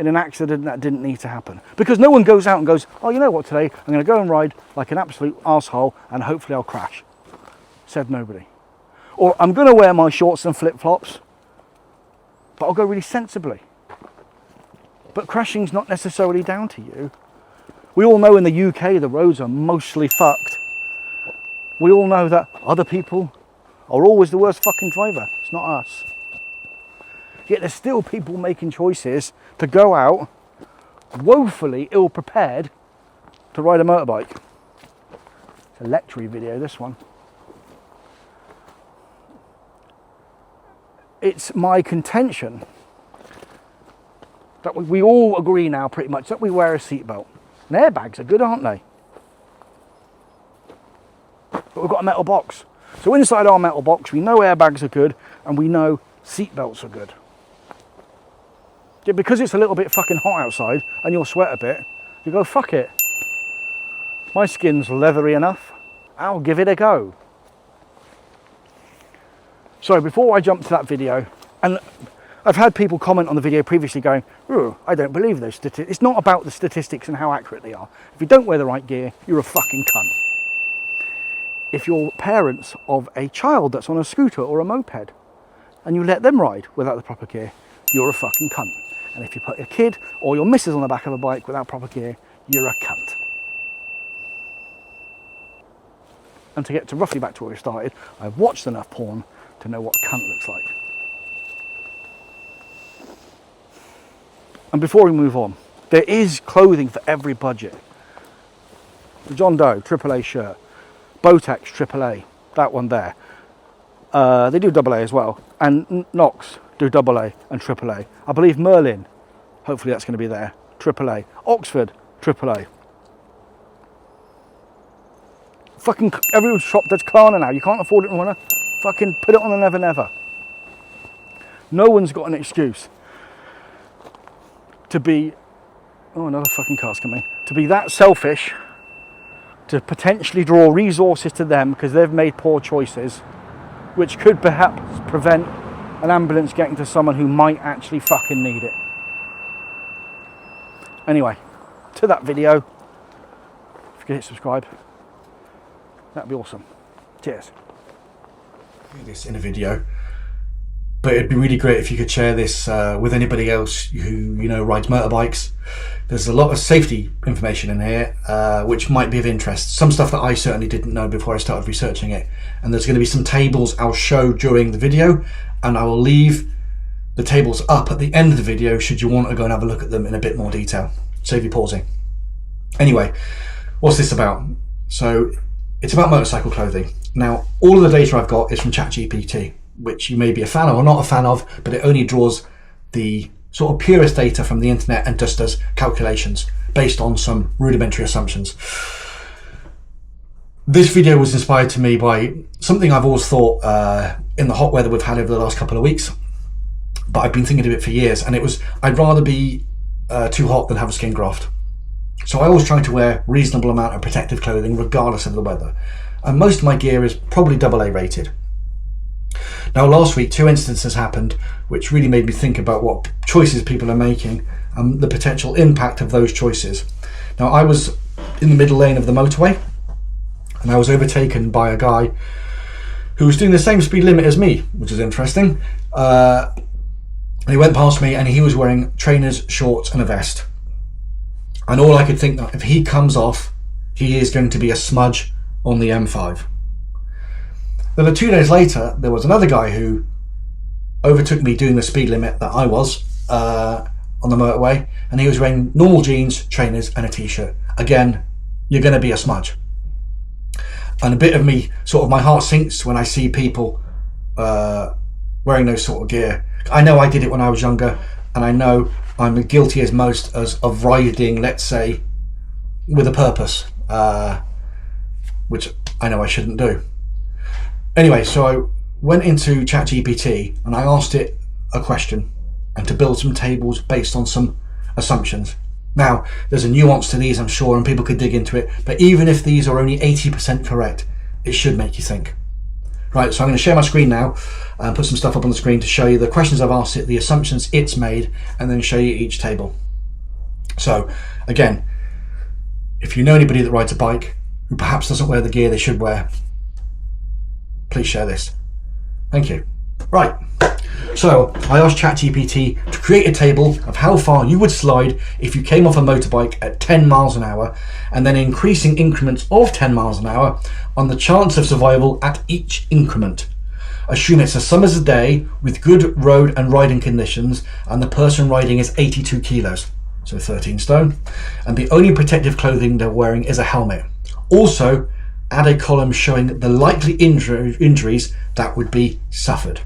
in an accident that didn't need to happen. Because no one goes out and goes, oh, you know what, today I'm going to go and ride like an absolute arsehole and hopefully I'll crash. Said nobody. Or I'm going to wear my shorts and flip-flops, but I'll go really sensibly. But crashing's not necessarily down to you. We all know in the UK the roads are mostly fucked. We all know that other people are always the worst fucking driver. It's not us. Yet there's still people making choices to go out woefully ill-prepared to ride a motorbike. It's a lecture video, this one. It's my contention that we all agree now pretty much that we wear a seatbelt. And airbags are good, aren't they? But we've got a metal box. So inside our metal box, we know airbags are good and we know seatbelts are good. Yeah, because it's a little bit fucking hot outside and you'll sweat a bit, you go, fuck it. My skin's leathery enough, I'll give it a go. So before I jump to that video, and I've had people comment on the video previously going, oh, I don't believe those statistics. It's not about the statistics and how accurate they are. If you don't wear the right gear, you're a fucking cunt. If you're parents of a child that's on a scooter or a moped and you let them ride without the proper gear, you're a fucking cunt. And if you put a kid or your missus on the back of a bike without proper gear, you're a cunt. And to get to roughly back to where we started, I've watched enough porn to know what cunt looks like. And before we move on, there is clothing for every budget. The John Doe AAA shirt, Botex AAA, that one there. They do AA as well, and Knox do AA and AAA. I believe Merlin, hopefully that's going to be there, AAA. Oxford, AAA. Fucking every shop does Kana now. You can't afford it, wanna fucking put it on the Never Never. No one's got an excuse to be, oh, another fucking car's coming, to be that selfish to potentially draw resources to them because they've made poor choices, which could perhaps prevent an ambulance getting to someone who might actually fucking need it. Anyway, to that video, if you could hit subscribe, that'd be awesome. Cheers. This in a video, but it'd be really great if you could share this with anybody else who rides motorbikes. There's a lot of safety information in here which might be of interest, some stuff that I certainly didn't know before I started researching it, and there's going to be some tables I'll show during the video, and I will leave the tables up at the end of the video should you want to go and have a look at them in a bit more detail. Save you pausing. Anyway, what's this about? So it's about motorcycle clothing. Now, all of the data I've got is from ChatGPT, which you may be a fan of or not a fan of, but it only draws the sort of purest data from the internet and just does calculations based on some rudimentary assumptions. This video was inspired to me by something I've always thought in the hot weather we've had over the last couple of weeks, but I've been thinking of it for years, and it was, I'd rather be too hot than have a skin graft. So I always try to wear reasonable amount of protective clothing regardless of the weather. And most of my gear is probably AA-rated. Now, last week, 2 instances happened which really made me think about what choices people are making and the potential impact of those choices. Now, I was in the middle lane of the motorway and I was overtaken by a guy who was doing the same speed limit as me, which is interesting. He went past me and he was wearing trainers, shorts and a vest. And all I could think, if he comes off, he is going to be a smudge on the M5. Then 2 days later, there was another guy who overtook me doing the speed limit that I was on the motorway, and he was wearing normal jeans, trainers and a t-shirt. Again, you're going to be a smudge. And a bit of me, sort of my heart sinks when I see people wearing those sort of gear. I know I did it when I was younger, and I know I'm guilty as most of riding, let's say, with a purpose, which I know I shouldn't do. Anyway, so I went into ChatGPT and I asked it a question and to build some tables based on some assumptions. Now, there's a nuance to these, I'm sure, and people could dig into it, but even if these are only 80% correct, it should make you think. Right, so I'm going to share my screen now and put some stuff up on the screen to show you the questions I've asked it, the assumptions it's made, and then show you each table. So again, if you know anybody that rides a bike who perhaps doesn't wear the gear they should wear, please share this. Thank you. Right, so I asked ChatGPT to create a table of how far you would slide if you came off a motorbike at 10 miles an hour, and then increasing increments of 10 miles an hour on the chance of survival at each increment. Assume it's a summer's day with good road and riding conditions, and the person riding is 82 kilos, so 13 stone, and the only protective clothing they're wearing is a helmet. Also, add a column showing the likely injuries that would be suffered.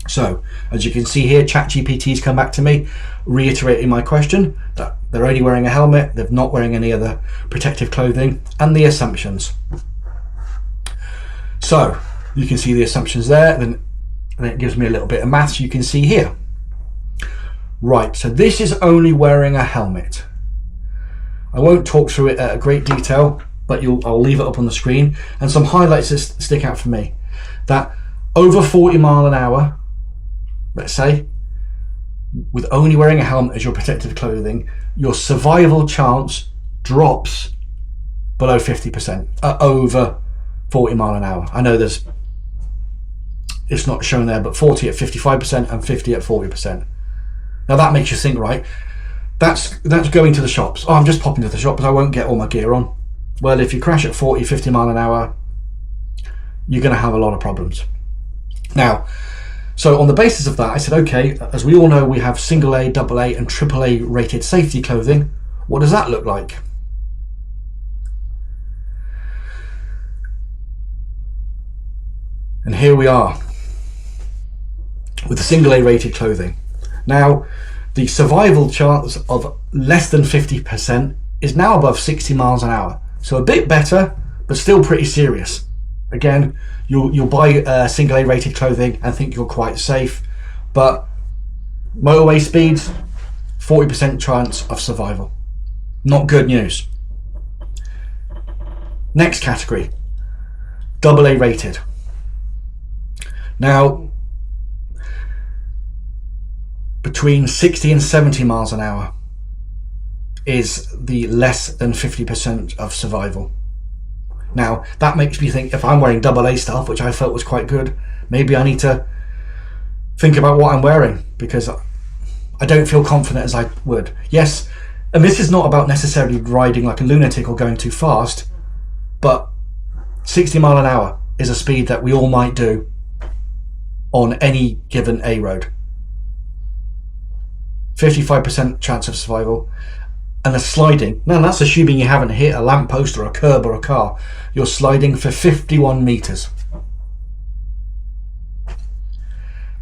So, as you can see here, ChatGPT's come back to me, reiterating my question that they're only wearing a helmet, they're not wearing any other protective clothing, and the assumptions. So, you can see the assumptions there, then it gives me a little bit of maths you can see here. Right, so this is only wearing a helmet. I won't talk through it at great detail, but I'll leave it up on the screen, and some highlights that stick out for me. That over 40 miles an hour, let's say, with only wearing a helmet as your protective clothing, your survival chance drops below 50% at over 40 miles an hour. I know it's not shown there, but 40 at 55% and 50 at 40%. Now that makes you think, right? That's going to the shops. Oh, I'm just popping to the shop, but I won't get all my gear on. Well, if you crash at 40, 50 miles an hour, you're going to have a lot of problems. Now, so on the basis of that, I said, okay, as we all know, we have single A, double A, and AAA rated safety clothing. What does that look like? And here we are with the single A rated clothing. Now, the survival chance of less than 50% is now above 60 miles an hour. So a bit better, but still pretty serious. Again, you'll buy single A rated clothing and think you're quite safe, but motorway speeds, 40% chance of survival. Not good news. Next category, AA rated. Now, between 60 and 70 miles an hour is the less than 50% of survival. Now, that makes me think, if I'm wearing AA stuff, which I felt was quite good, maybe I need to think about what I'm wearing, because I don't feel confident as I would. Yes, and this is not about necessarily riding like a lunatic or going too fast, but 60 mile an hour is a speed that we all might do on any given A road. 55% chance of survival. And the sliding, now that's assuming you haven't hit a lamppost or a curb or a car. You're sliding for 51 meters.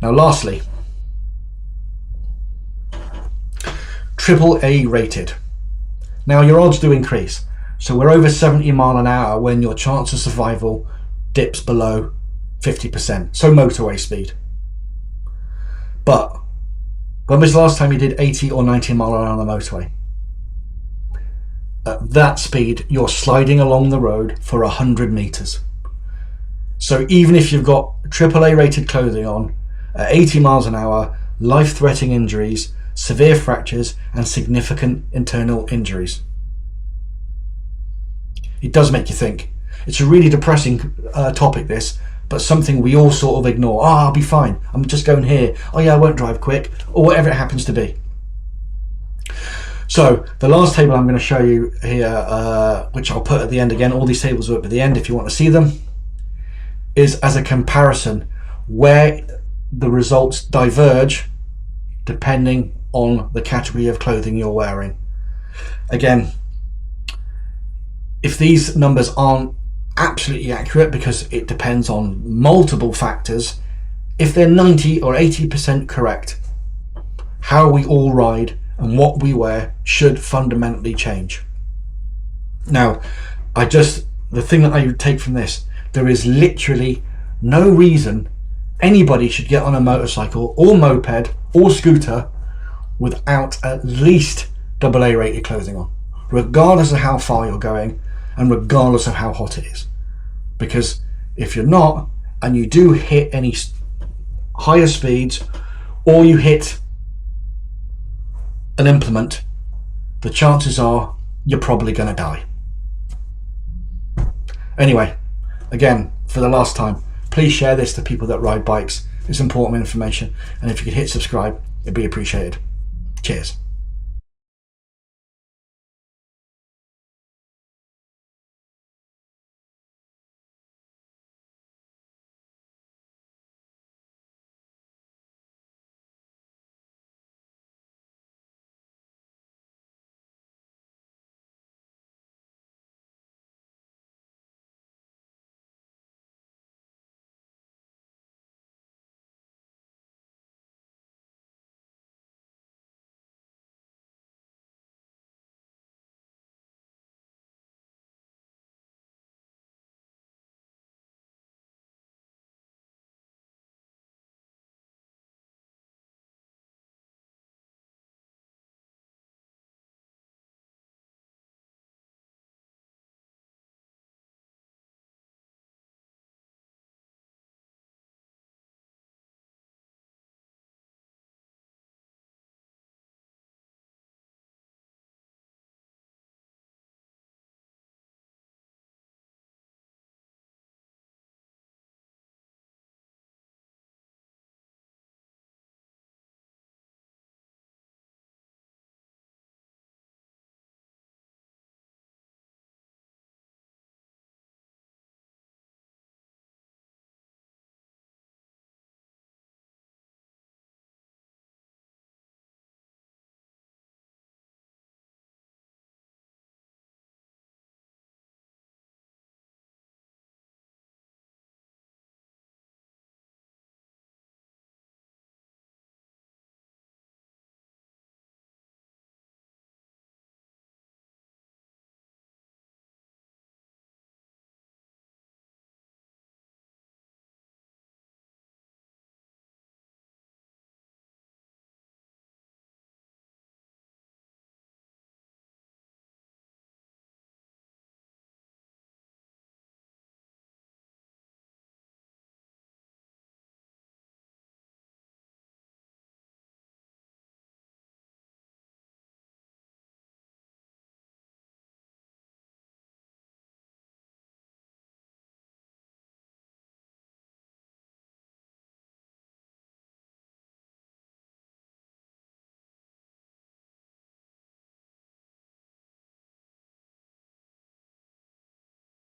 Now lastly, AAA rated. Now your odds do increase. So we're over 70 mile an hour when your chance of survival dips below 50%. So motorway speed. But when was the last time you did 80 or 90 mile an hour on the motorway? At that speed, you're sliding along the road for 100 meters. So even if you've got AAA rated clothing on, at 80 miles an hour, life-threatening injuries, severe fractures, and significant internal injuries. It does make you think. It's a really depressing topic, this, but something we all sort of ignore. Oh, I'll be fine. I'm just going here. Oh yeah, I won't drive quick, or whatever it happens to be. So the last table I'm going to show you here, which I'll put at the end again, all these tables are up at the end if you want to see them, is as a comparison where the results diverge depending on the category of clothing you're wearing. Again, if these numbers aren't absolutely accurate because it depends on multiple factors, if they're 90 or 80% correct, how we all ride and what we wear should fundamentally change. Now, the thing that I take from this, there is literally no reason anybody should get on a motorcycle or moped or scooter without at least AA rated clothing on, regardless of how far you're going and regardless of how hot it is. Because if you're not, and you do hit any higher speeds, or you hit an implement, the chances are you're probably going to die. Anyway, again, for the last time, please share this to people that ride bikes. It's important information, and if you could hit subscribe, it'd be appreciated. Cheers.